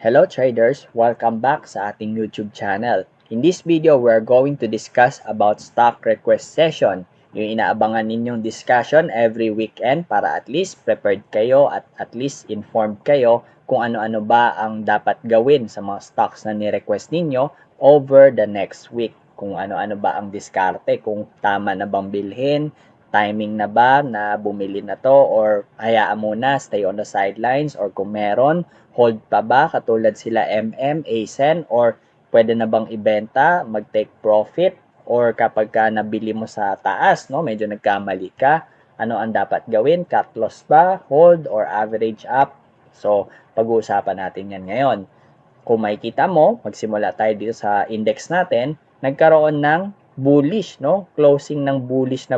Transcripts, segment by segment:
Hello traders! Welcome back sa ating YouTube channel. In this video, we're going to discuss about stock request session. Yung inaabangan ninyong discussion every weekend para at least prepared kayo at least informed kayo kung ano-ano ba ang dapat gawin sa mga stocks na ni-request ninyo over the next week. Kung ano-ano ba ang diskarte, kung tama na bang bilhin, timing na ba na bumili na to or hayaan muna, stay on the sidelines or kung meron, hold pa ba katulad sila ASEN or pwede na bang ibenta, mag-take profit or kapag ka nabili mo sa taas, no, medyo nagkamali ka, ano ang dapat gawin? Cut loss ba, hold or average up? So, pag-uusapan natin yan ngayon. Kung makikita mo, magsimula tayo dito sa index natin, nagkaroon ng bullish, no? Closing ng bullish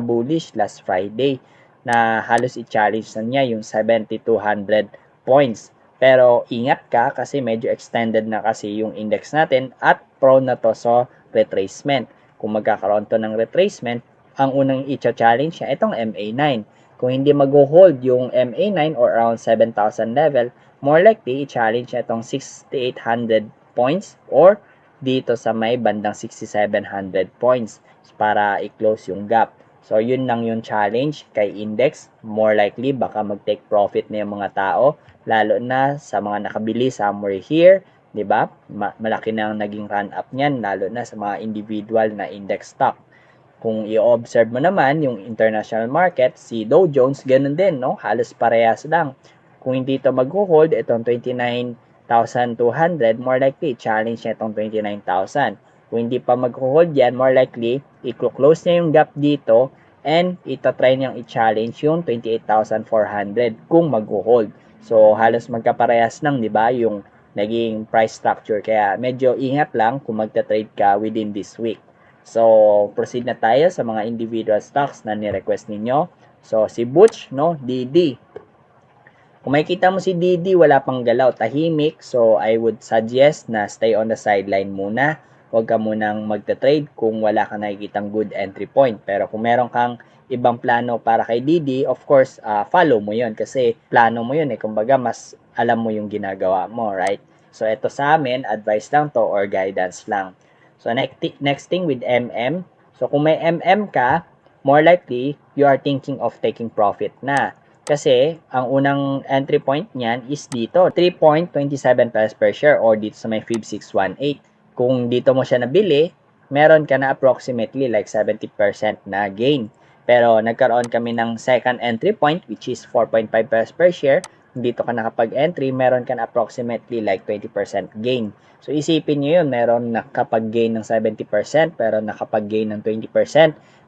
last Friday na halos i-challenge na niya yung 7,200 points. Pero ingat ka kasi medyo extended na kasi yung index natin at prone na to sa retracement. Kung magkakaroon to ng retracement, ang unang i-challenge niya itong MA9. Kung hindi mag-hold yung MA9 or around 7,000 level, more likely i-challenge niya itong 6,800 points or dito sa may bandang 6,700 points para i-close yung gap. So, yun lang yung challenge kay index. More likely, baka mag-take profit na yung mga tao, lalo na sa mga nakabili somewhere here, di ba? Malaki na ang naging run-up niyan, lalo na sa mga individual na index stock. Kung i-observe mo naman yung international market, si Dow Jones, ganun din, no? Halos parehas lang. Kung hindi ito mag-hold, itong 29,200, more likely, challenge niya itong 29,000. Kung hindi pa mag-hold yan, more likely, i-close niya yung gap dito and ito-try niyang i-challenge yung 28,400 kung mag-hold. So, halos magkaparehas lang, di ba, yung naging price structure. Kaya medyo ingat lang kung magta-trade ka within this week. So, proceed na tayo sa mga individual stocks na ni-request ninyo. So, si Butch, no, DD. Kung makikita mo si DD, wala pang galaw, tahimik. So, I would suggest na stay on the sideline muna. Huwag ka munang magta-trade kung wala kang nakikitang good entry point. Pero kung meron kang ibang plano para kay DD, of course, follow mo yon kasi plano mo yun eh. Kumbaga, mas alam mo yung ginagawa mo, right? So, ito sa amin, advice lang to or guidance lang. So, next thing with MM. So, kung may MM ka, more likely, you are thinking of taking profit na. Kasi, ang unang entry point niyan is dito, 3.27 pesos per share or dito sa may FIB 618. Kung dito mo siya nabili, meron ka na approximately like 70% na gain. Pero nagkaroon kami ng second entry point which is 4.5 pesos per share. Dito ka nakapag-entry, meron ka na approximately like 20% gain. So isipin nyo yun, meron nakapag-gain ng 70%, pero nakapag-gain ng 20%.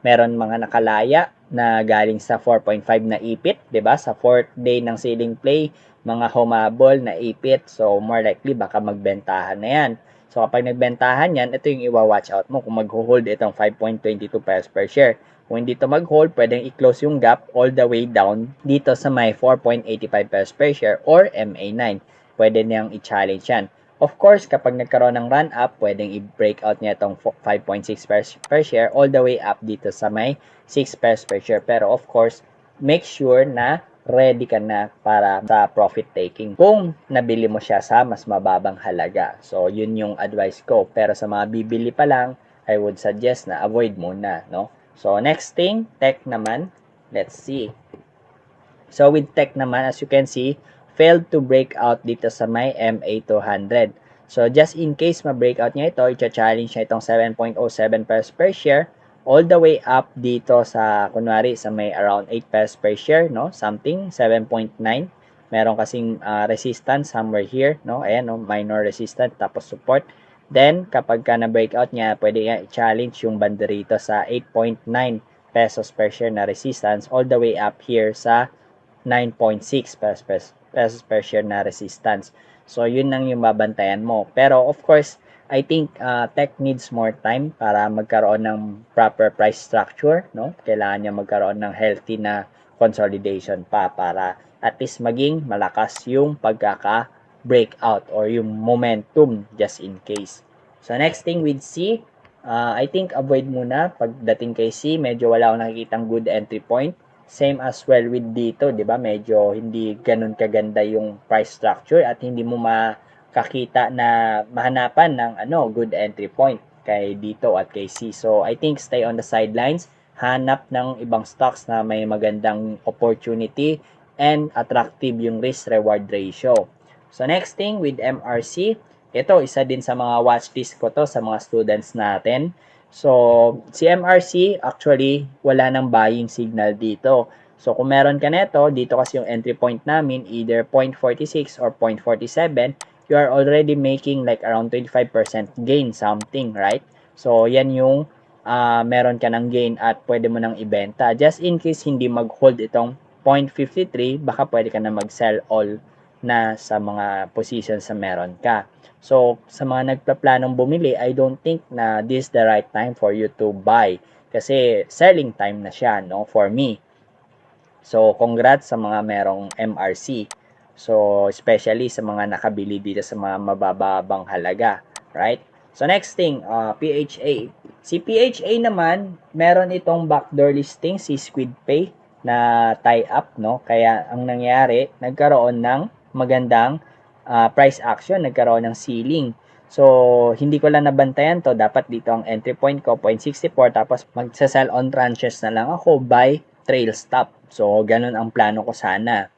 Meron mga nakalaya na galing sa 4.5 na ipit, 'di ba? Sa 4th day ng selling play, mga humabol na ipit. So more likely baka magbentahan na 'yan. So kapag nagbentahan 'yan, ito yung iwa-watch out mo kung mag-hold itong 5.22 pesos per share. Kung hindi ito mag-hold, pwedeng i-close yung gap all the way down dito sa may 4.85 pesos per share or MA9. Pwede niyang i-challenge yan. Of course, kapag nagkaroon ng run-up, pwedeng i-break out niya itong 5.6 per share all the way up dito sa may 6 pesos per share. Pero of course, make sure na ready ka na para sa profit taking kung nabili mo siya sa mas mababang halaga. So, yun yung advice ko. Pero sa mga bibili pa lang, I would suggest na avoid muna, no? So, next thing, tech naman. Let's see. So, with tech naman, as you can see, failed to break out dito sa may MA200. So, just in case ma-breakout niya ito, i-challenge niya itong 7.07 pesos per share all the way up dito sa, kunwari, sa may around 8 pesos per share, no? Something, 7.9. Meron kasing resistance somewhere here, no? Ayan, no? Minor resistance, tapos support. Then, kapag ka na-breakout niya, pwede niya i-challenge yung banda rito sa 8.9 pesos per share na resistance all the way up here sa 9.6 pesos per share na resistance. So, yun lang yung babantayan mo. Pero, of course, I think tech needs more time para magkaroon ng proper price structure, no? Kailangan niya magkaroon ng healthy na consolidation pa para at least maging malakas yung pagkaka-breakout or yung momentum just in case. So, next thing with C, I think avoid muna pagdating kay C, medyo wala akong nakikitang good entry point. Same as well with dito, 'di ba? Medyo hindi ganun kaganda yung price structure at hindi mo kakita na mahanapan ng good entry point kay dito at kay C. So, I think stay on the sidelines, hanap ng ibang stocks na may magandang opportunity and attractive yung risk-reward ratio. So, next thing with MRC, ito, isa din sa mga watchlist ko to sa mga students natin. So, si MRC, actually, wala nang buying signal dito. So, kung meron ka neto, dito kasi yung entry point namin, either 0.46 or 0.47, you are already making like around 25% gain something, right? So, yan yung meron ka ng gain at pwede mo nang ibenta. Just in case hindi mag-hold itong 0.53, baka pwede ka na mag-sell all na sa mga positions na meron ka. So, sa mga nagpaplanong bumili, I don't think na this is the right time for you to buy. Kasi selling time na siya, no, for me. So, congrats sa mga merong MRC. So, especially sa mga nakabili dito sa mga mabababang halaga, right? So, next thing, PHA. Si PHA naman, meron itong backdoor listing, si SquidPay na tie-up, no? Kaya, ang nangyari, nagkaroon ng magandang price action, nagkaroon ng ceiling. So, hindi ko lang nabantayan to. Dapat dito ang entry point ko, 0.64. Tapos, magsa-sell on tranches na lang ako by trail stop. So, ganun ang plano ko sana.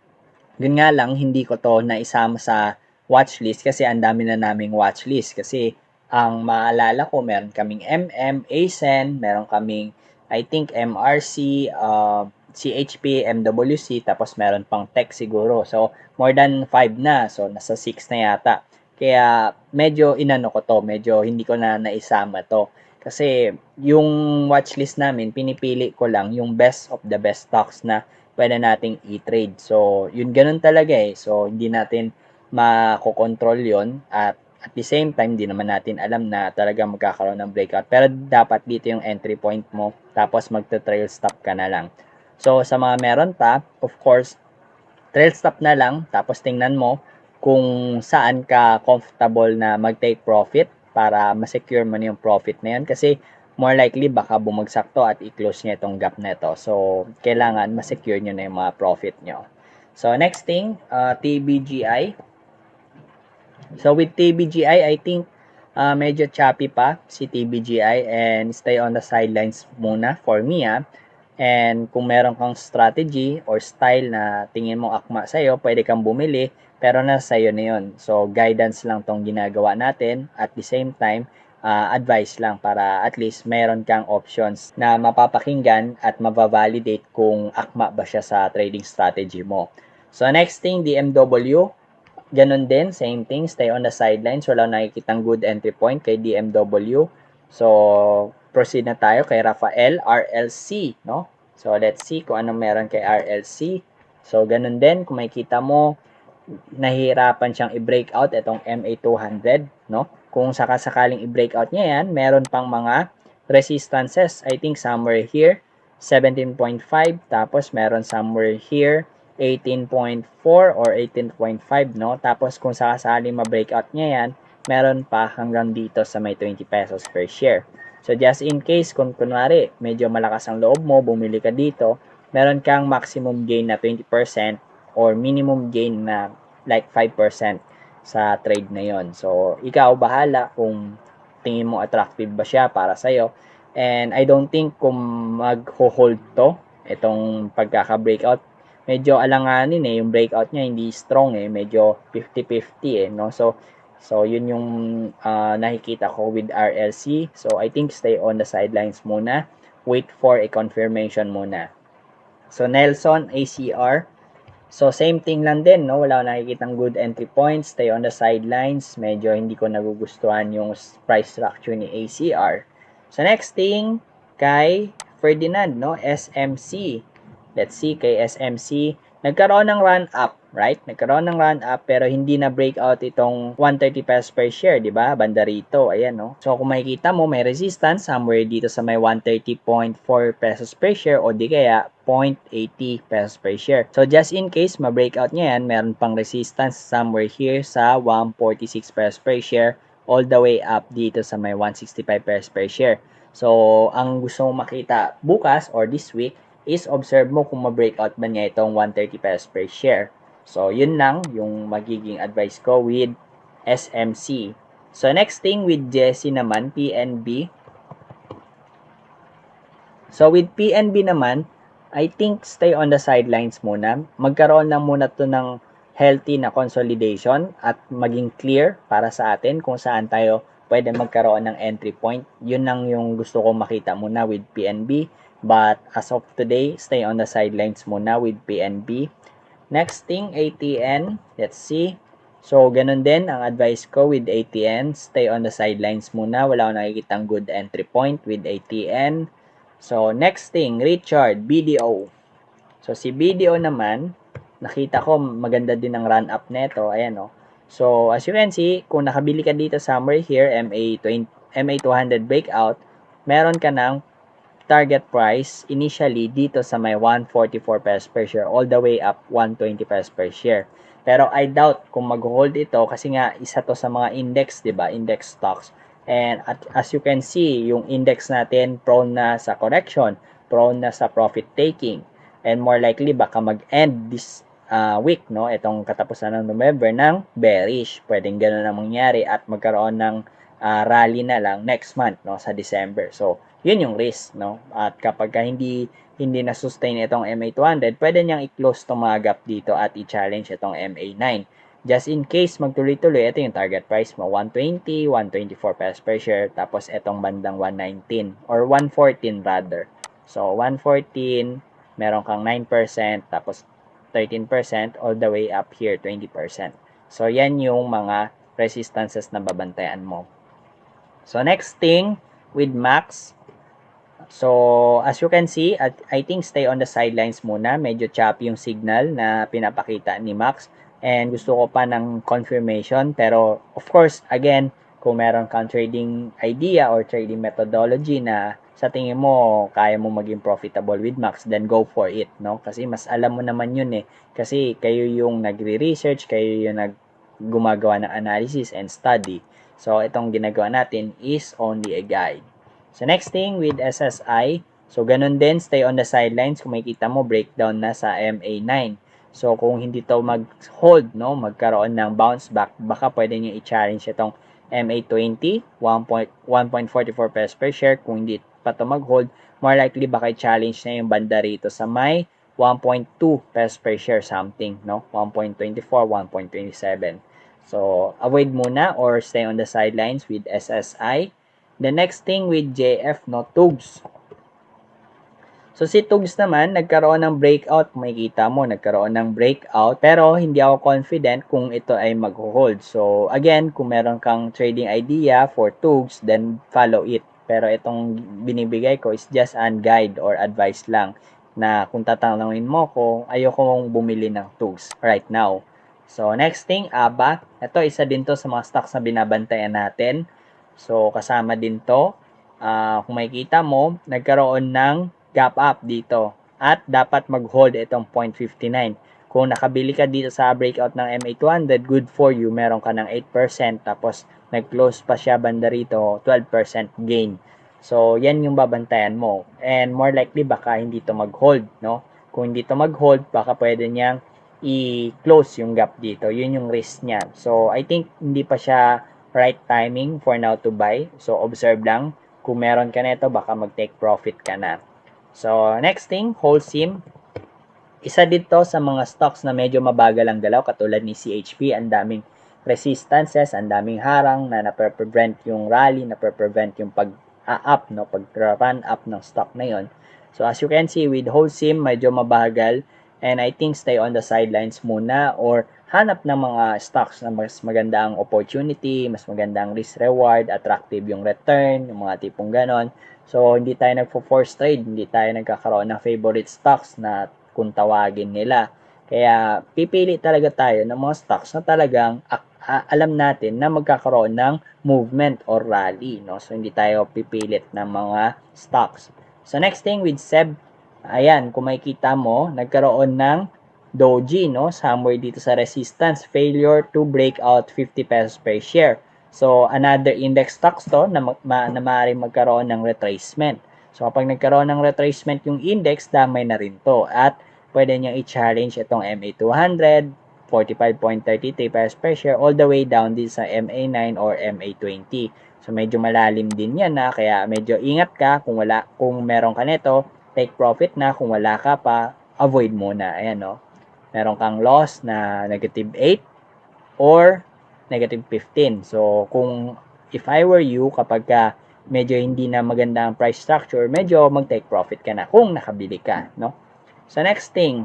Yun nga lang, hindi ko to naisama sa watchlist kasi ang dami na naming watchlist. Kasi, ang maalala ko, meron kaming ASEN, meron kaming, I think, MRC, CHP, MWC, tapos meron pang tech siguro. So, more than 5 na. So, nasa 6 na yata. Kaya, medyo inano ko to. Medyo hindi ko na naisama to. Kasi, yung watchlist namin, pinipili ko lang yung best of the best stocks na pwede nating i-trade. So, yun ganun talaga eh. So, hindi natin makokontrol yon at the same time, hindi naman natin alam na talaga magkakaroon ng breakout. Pero dapat dito yung entry point mo, tapos magta-trail stop ka na lang. So, sa mga meron pa, of course, trail stop na lang, tapos tingnan mo kung saan ka comfortable na mag-take profit para ma-secure mo na yung profit na yun. Kasi, more likely baka bumagsak to at i-close niya itong gap na to. So, kailangan ma-secure nyo na yung mga profit nyo. So, next thing, TBGI. So, with TBGI, I think medyo choppy pa si TBGI and stay on the sidelines muna for me. And kung meron kang strategy or style na tingin mo akma sa'yo, pwede kang bumili, pero nasa sa'yo na yun. So, guidance lang tong ginagawa natin. At the same time, advice lang para at least meron kang options na mapapakinggan at mabavalidate kung akma ba siya sa trading strategy mo. So, next thing, DMW. Ganun din, same thing, stay on the sidelines. Wala nakikitang good entry point kay DMW. So, proceed na tayo kay Rafael, RLC, no? So, let's see kung anong meron kay RLC. So, ganun din, kung makikita mo, nahihirapan siyang i-breakout itong MA200, no? Kung sakasakaling i-breakout niya yan, meron pang mga resistances. I think somewhere here, 17.5, tapos meron somewhere here, 18.4 or 18.5, no? Tapos kung sakasaling ma-breakout niya yan, meron pa hanggang dito sa may 20 pesos per share. So just in case kung kunwari medyo malakas ang loob mo, bumili ka dito, meron kang maximum gain na 20% or minimum gain na like 5% sa trade na yon. So ikaw bahala kung tingin mo attractive ba siya para sa'yo. And I don't think kung mag-hold to, itong pagkaka-breakout, medyo alanganin eh, yung breakout niya hindi strong eh, medyo 50-50 eh, no? So yun yung nakikita ko with RLC. So I think stay on the sidelines muna. Wait for a confirmation muna. So Nelson, ACR. So same thing lang din, no? Wala akong nakikitang good entry points. Stay on the sidelines. Medyo hindi ko nagugustuhan yung price structure ni ACR. So next thing, kay Ferdinand, no? SMC. Let's see, kay SMC, nagkaroon ng run up, right? Nagkaroon ng run up pero hindi na breakout itong 130 pesos per share, di ba? Banda rito, ayan, no? So, kung makikita mo, may resistance somewhere dito sa may 130.4 pesos per share o di kaya 0.80 pesos per share. So, just in case ma-breakout niya yan, meron pang resistance somewhere here sa 146 pesos per share all the way up dito sa may 165 pesos per share. So, ang gusto mong makita bukas or this week is observe mo kung ma-breakout ba niya itong 130 pesos per share. So, yun lang yung magiging advice ko with SMC. So next thing with Jesse naman, PNB. So with PNB naman, I think stay on the sidelines muna. Magkaroon lang muna to ng healthy na consolidation at maging clear para sa atin kung saan tayo pwede magkaroon ng entry point. Yun lang yung gusto kong makita muna with PNB. But as of today, stay on the sidelines muna with PNB. Next thing, ATN. Let's see. So, ganun din ang advice ko with ATN. Stay on the sidelines muna. Wala akong nakikitang good entry point with ATN. So, next thing, Richard, BDO. So, si BDO naman, nakita ko maganda din ang run-up neto. Ayan, oh. So, as you can see, kung nakabili ka dito somewhere here, MA200 breakout, meron ka ng target price initially dito sa may 144 pesos per share all the way up 120 pesos per share. Pero I doubt kung mag-hold ito kasi nga isa to sa mga index, 'di ba? Index stocks. And as you can see, yung index natin prone na sa correction, prone na sa profit taking. And more likely baka mag-end this week, no? Itong katapusan ng November ng bearish. Pwedeng ganoon ang mangyari at magkaroon ng rally na lang next month, no, sa December. So, yun yung risk, no? At kapag hindi na sustain itong MA200, pwede niyang i-close itong mga gap dito at i-challenge itong MA9. Just in case magtuloy-tuloy, ito yung target price mo, 120, 124 pesos per share, tapos itong bandang 119 or 114 rather. So, 114, meron kang 9%, tapos 13%, all the way up here, 20%. So, yan yung mga resistances na babantayan mo. So, next thing with Max. So, as you can see, I think stay on the sidelines muna. Medyo choppy yung signal na pinapakita ni Max. And gusto ko pa ng confirmation. Pero, of course, again, kung meron kang trading idea or trading methodology na sa tingin mo, kaya mo maging profitable with Max, then go for it, no? Kasi mas alam mo naman yun eh. Kasi kayo yung nagre-research, kayo yung gumagawa ng analysis and study. So, itong ginagawa natin is only a guide. So, next thing with SSI. So, ganun din, stay on the sidelines. Kung makikita mo, breakdown na sa MA9. So, kung hindi to mag-hold, no, magkaroon ng bounce back, baka pwede nyo i-challenge itong MA20, 1.44 pesos per share. Kung hindi pa to mag-hold, more likely baka i-challenge na yung banda rito sa may 1.2 pesos per share something, no? 1.24, 1.27. So, avoid muna or stay on the sidelines with SSI. The next thing with JF, no, TUGS. So, si TUGS naman, nagkaroon ng breakout. Makikita mo, nagkaroon ng breakout. Pero, hindi ako confident kung ito ay mag-hold. So, again, kung meron kang trading idea for TUGS, then follow it. Pero, itong binibigay ko is just an guide or advice lang na kung tatanungin mo ko, ayoko mong bumili ng TUGS right now. So, next thing, ABA. Ito, isa din to sa mga stocks na binabantayan natin. So, kasama din to. Kung makikita mo, nagkaroon ng gap up dito. At dapat mag-hold itong 0.59. Kung nakabili ka dito sa breakout ng MA200, good for you. Meron ka ng 8%. Tapos, nag-close pa siya banda rito, 12% gain. So, yan yung babantayan mo. And more likely, baka hindi to mag-hold, no? Kung hindi to mag-hold, baka pwede niyang i-close yung gap dito. Yun yung risk niya. So, I think hindi pa siya right timing for now to buy. So, observe lang. Kung meron ka nito, baka mag-take profit ka na. So, next thing, Holcim. Isa dito sa mga stocks na medyo mabagal ang galaw, katulad ni CHP. Ang daming resistances, ang daming harang na nape-prevent yung rally, nape-prevent yung pag-up, no? Pag-run up ng stock na yon. So, as you can see, with Holcim, medyo mabagal. And I think stay on the sidelines muna or hanap ng mga stocks na mas maganda ang opportunity, mas maganda ang risk-reward, attractive yung return, yung mga tipong ganon. So, hindi tayo nagpo-force trade, hindi tayo nagkakaroon ng favorite stocks na kung tawagin nila. Kaya, pipili talaga tayo ng mga stocks na talagang alam natin na magkakaroon ng movement or rally, no? So, hindi tayo pipilit ng mga stocks. So, next thing with SEB, ayan, kung makikita mo, nagkaroon ng doji, no? Somewhere dito sa resistance, failure to break out 50 pesos per share. So, another index stocks to na maaaring magkaroon ng retracement. So, kapag nagkaroon ng retracement yung index, damay na rin to. At pwede nyo i-challenge itong MA200 45.33 pesos per share all the way down din sa MA9 or MA20. So medyo malalim din yan na kaya medyo ingat ka kung meron ka nito, take profit na, kung wala ka pa, avoid muna. Ayan no. Meron kang loss na -8 or -15. So if I were you, kapag ka medyo hindi na maganda ang price structure, medyo mag-take profit ka na kung nakabili ka, no? So next thing,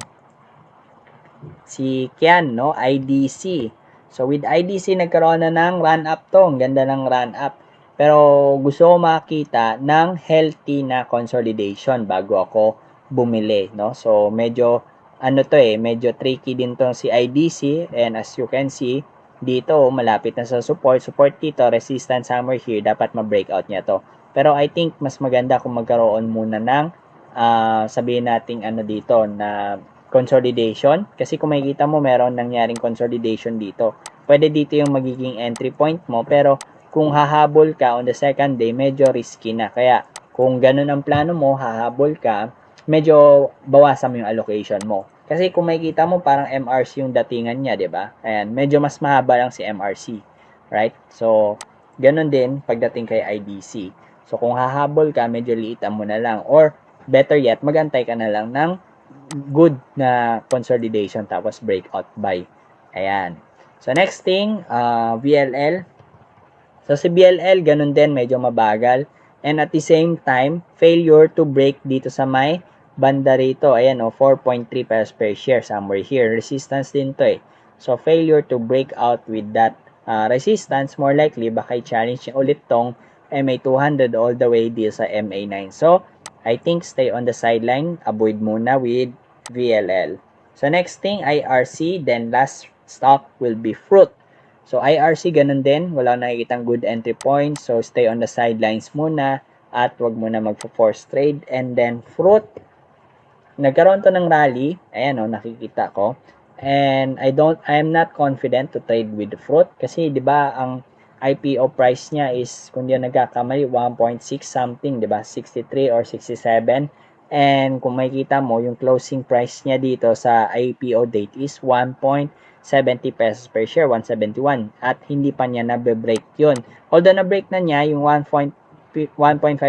si Kian, no? IDC. So with IDC, nagkaroon na ng run up to. Ang ganda ng run up. Pero gusto ko makita ng healthy na consolidation bago ako bumili, no? So medyo medyo tricky din to si IDC, and as you can see dito, malapit na sa support dito, resistance somewhere here, dapat ma-breakout niya to. Pero I think mas maganda kung magkaroon muna ng sabihin nating dito na consolidation, kasi kung makikita mo meron nangyaring consolidation dito. Pwede dito yung magiging entry point mo, pero kung hahabol ka on the second day, medyo risky na. Kaya kung ganun ang plano mo, hahabol ka, medyo bawasan mo yung allocation mo. Kasi kung makikita mo parang MRC yung datingan niya, 'di ba? Ayan, medyo mas mahaba lang si MRC, right? So, ganun din pagdating kay IDC. So, kung hahabol ka, medyo liitan mo na lang, or better yet, magantay ka na lang ng good na consolidation tapos breakout buy. Ayan. So, next thing, VLL. So, si BLL, ganun din, medyo mabagal. And at the same time, failure to break dito sa may banda rito. Ayan, 4.3 pesos per share somewhere here. Resistance din to eh. So, failure to break out with that resistance, more likely, baka i-challenge ulit tong MA200 all the way dito sa MA9. So, I think stay on the sideline. Avoid muna with VLL. So, next thing, IRC. Then, last stock will be Fruit. So, IRC, ganun din. Wala nakikitang good entry point. So, stay on the sidelines muna at wag muna magpo-force trade. And then, Fruit, nagkaroon to ng rally. Ayan nakikita ko. And I'm not confident to trade with Fruit kasi 'di ba ang IPO price niya is, kung di nagkakamali, 1.6 something, 'di ba? 63 or 67. And kung makikita mo, yung closing price niya dito sa IPO date is 1.70 pesos per share, 171. At hindi pa niya na-break yun. Although na-break na niya yung 1.5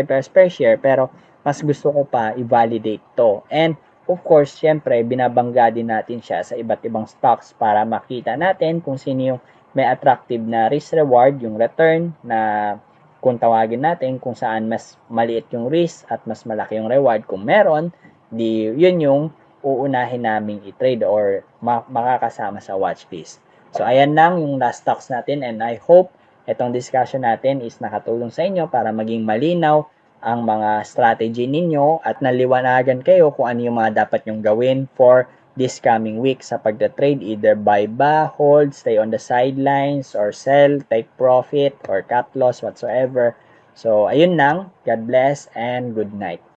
pesos per share, pero mas gusto ko pa i-validate to. And of course, syempre, binabangga din natin siya sa iba't ibang stocks para makita natin kung sino yung may attractive na risk-reward, yung return na kung tawagin natin kung saan mas maliit yung risk at mas malaki yung reward. Kung meron, di yun yung uunahin naming i-trade or makakasama sa watchlist. So, ayan lang yung last stocks natin, and I hope itong discussion natin is nakatulong sa inyo para maging malinaw ang mga strategy ninyo at naliwanagan kayo kung ano yung mga dapat nyong gawin for this coming week sa pagda-trade, either buy ba, hold, stay on the sidelines, or sell, take profit, or cut loss, whatsoever. So, ayun lang. God bless and good night.